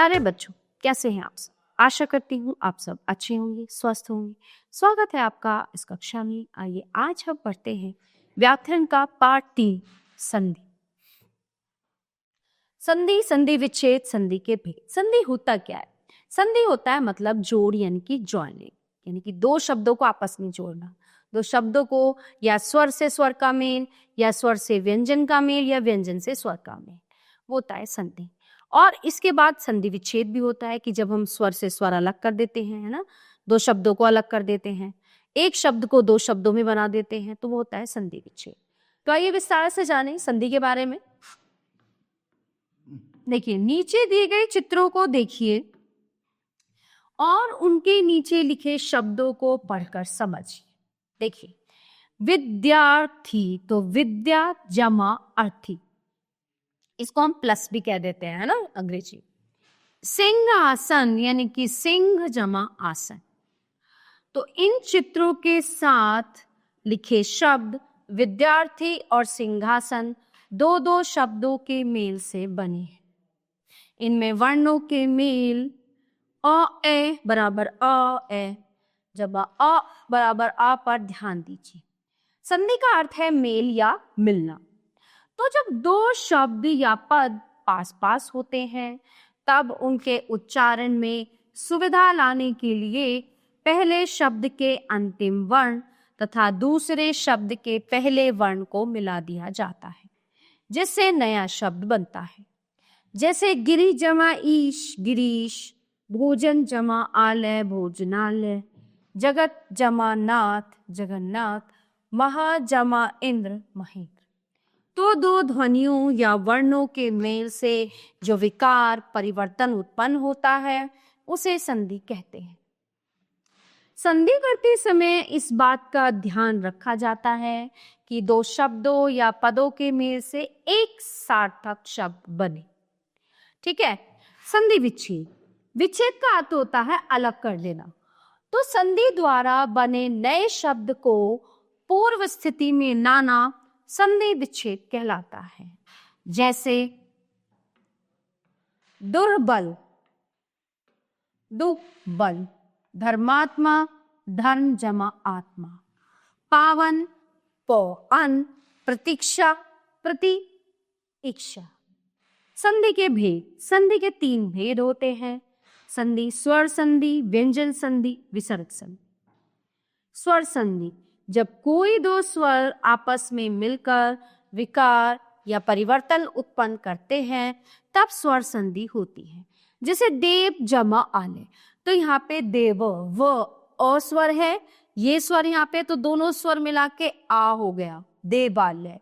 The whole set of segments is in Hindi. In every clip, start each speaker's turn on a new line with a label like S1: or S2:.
S1: प्यारे बच्चों, कैसे हैं आप सब? आशा करती हूँ आप सब अच्छे होंगे, स्वस्थ होंगे। स्वागत है आपका इस कक्षा में। आइए आज हम पढ़ते हैं व्याकरण का पाठ 3 संधि। संधि, संधि विच्छेद, संधि के भेद। संधि होता क्या है? संधि होता है मतलब जोड़ यानी कि ज्वाइनिंग, यानी कि दो शब्दों को आपस में जोड़ना। दो शब्दों को या स्वर से स्वर का मेल, या स्वर से व्यंजन का मेल, या व्यंजन से स्वर का मेल, वो होता है संधि। और इसके बाद संधि विच्छेद भी होता है कि जब हम स्वर से स्वर अलग कर देते हैं, है ना, दो शब्दों को अलग कर देते हैं, एक शब्द को दो शब्दों में बना देते हैं, तो वो होता है संधि विच्छेद। तो आइए विस्तार से जानें संधि के बारे में। देखिए, नीचे दिए गए चित्रों को देखिए और उनके नीचे लिखे शब्दों को पढ़कर समझिए। देखिए, विद्यार्थी, तो विद्या जमा अर्थी, इसको हम प्लस भी कह देते हैं, है ना, अंग्रेजी। सिंहासन यानी कि सिंह जमा आसन। तो इन चित्रों के साथ लिखे शब्द विद्यार्थी और सिंहासन दो दो शब्दों के मेल से बने हैं। इनमें वर्णों के मेल अ ए बराबर अ ए जब अ बराबर आ पर ध्यान दीजिए। संधि का अर्थ है मेल या मिलना। तो जब दो शब्द या पद पास पास होते हैं तब उनके उच्चारण में सुविधा लाने के लिए पहले शब्द के अंतिम वर्ण तथा दूसरे शब्द के पहले वर्ण को मिला दिया जाता है, जिससे नया शब्द बनता है। जैसे गिरी जमा ईश गिरीश, भोजन जमा आलय भोजनालय, जगत जमा नाथ जगन्नाथ, महा जमा इंद्र महेंद्र। तो दो ध्वनियों या वर्णों के मेल से जो विकार परिवर्तन उत्पन्न होता है उसे संधि कहते हैं। संधि करते समय इस बात का ध्यान रखा जाता है कि दो शब्दों या पदों के मेल से एक सार्थक शब्द बने। ठीक है। संधि विच्छेद, विच्छेद का अर्थ होता है अलग कर देना। तो संधि द्वारा बने नए शब्द को पूर्व स्थिति में लाना संधि विच्छेद कहलाता है। जैसे दुर्बल, दुबल, धर्मात्मा, धर्म जमा आत्मा, पावन, पौन, प्रतीक्षा, प्रतीक्षा। संधि के भेद, संधि के 3 भेद होते हैं। संधि स्वर संधि, व्यंजन संधि, विसर्ग संधि। स्वर संधि, जब कोई दो स्वर आपस में मिलकर विकार या परिवर्तन उत्पन्न करते हैं तब स्वर संधि होती है। जैसे देव जमा आले, तो यहाँ पे देव व अ स्वर है, ये स्वर यहाँ पे, तो दोनों स्वर मिला के आ हो गया, देवालय।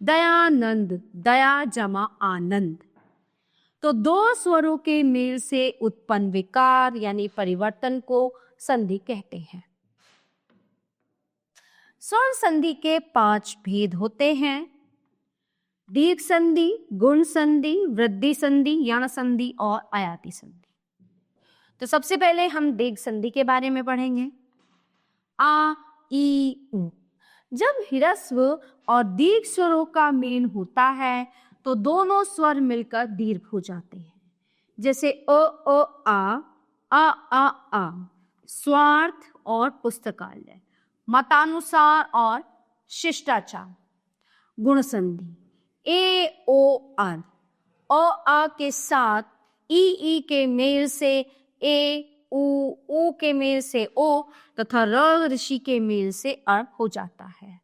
S1: दयानंद, दया जमा आनंद, तो दो स्वरों के मेल से उत्पन्न विकार यानी परिवर्तन को संधि कहते हैं। स्वर संधि के 5 भेद होते हैं। दीर्घ संधि, गुण संधि, वृद्धि संधि, यण संधि और आयाति संधि। तो सबसे पहले हम दीर्घ संधि के बारे में पढ़ेंगे। आ ई उ, जब ह्रस्व और दीर्घ स्वरों का मेल होता है तो दोनों स्वर मिलकर दीर्घ हो जाते हैं। जैसे आ, स्वार्थ और पुस्तकालय, मतानुसार और शिष्टाचार। गुण संधि, ए ओ अर, अ आ के साथ ई के मेल से ए, ऊ के मेल से ओ तथा र ऋषि के मेल से अर हो जाता है।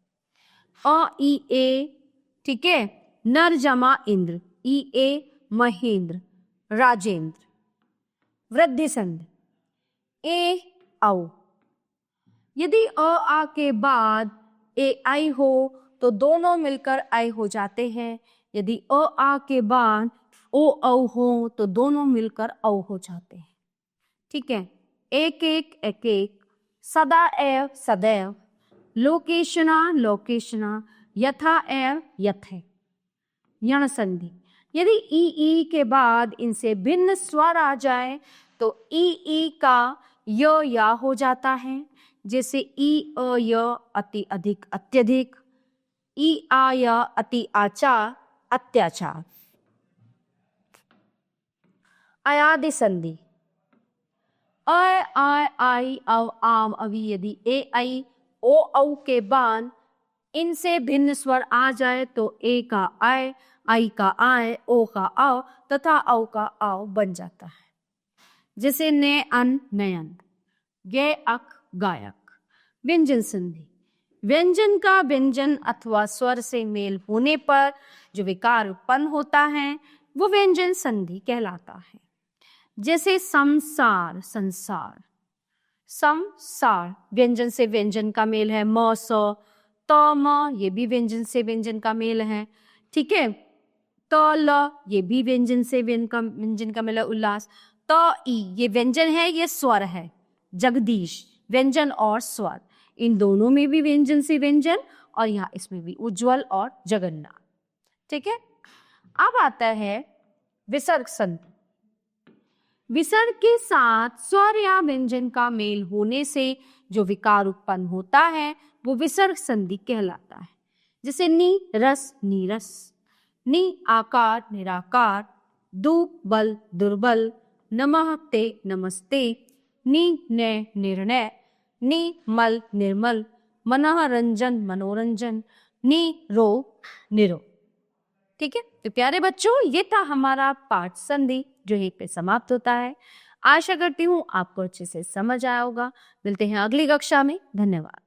S1: अ ई ए, ठीक है, नर जमा इंद्र, ई ए महेंद्र, राजेंद्र। वृद्धि संधि, ए औ, यदि अ आ के बाद ए आई हो तो दोनों मिलकर आई हो जाते हैं। यदि अ आ के बाद ओ औ हो तो दोनों मिलकर औ हो जाते हैं। ठीक है। एक एक, सदा एव सदैव, लोकेशना लोकेशना, यथा एव यथे। यण संधि, यदि ई के बाद इनसे भिन्न स्वर आ जाए तो ई का य या हो जाता है। जैसे ई अ य अति अधिक अत्यधिक, ई आ य अति आचार अत्याचार। अयादि संधि, अ आय आई अव आम अवी यदि ए ऐ ओ औ के बाद इनसे भिन्न स्वर आ जाए तो ए का आय, आई का आय, ओ का औ तथा औ का औ बन जाता है। जैसे ने अन नयन, गे अक गायक। व्यंजन संधि, व्यंजन का व्यंजन अथवा स्वर से मेल होने पर जो विकार उत्पन्न होता है वो व्यंजन संधि कहलाता है। जैसे संसार, संसार, संसार व्यंजन से व्यंजन का मेल है, म स त म ये भी व्यंजन से व्यंजन का मेल है, ठीक है। त ल ये भी व्यंजन से व्यंजन का मेल है, उल्लास। त ई ये व्यंजन है, ये स्वर है, जगदीश, व्यंजन और स्वर, इन दोनों में भी व्यंजन से व्यंजन, और यहाँ इसमें भी उज्जवल और जगन्नाथ, ठीक है। अब आता है विसर्ग संधि। विसर्ग के साथ स्वर या व्यंजन का मेल होने से जो विकार उत्पन्न होता है वो विसर्ग संधि कहलाता है। जैसे नी रस, नीरस, नि आकार, निराकार, दु बल, दुर्बल, नमः ते, नमस्ते, नि नय, निर्णय, नि मल, निर्मल, मनः रंजन, मनोरंजन, नि रो, निरो, ठीक है। तो प्यारे बच्चों, ये था हमारा पाठ संधि जो यहीं पे समाप्त होता है। आशा करती हूँ आपको अच्छे से समझ आया होगा। मिलते हैं अगली कक्षा में। धन्यवाद।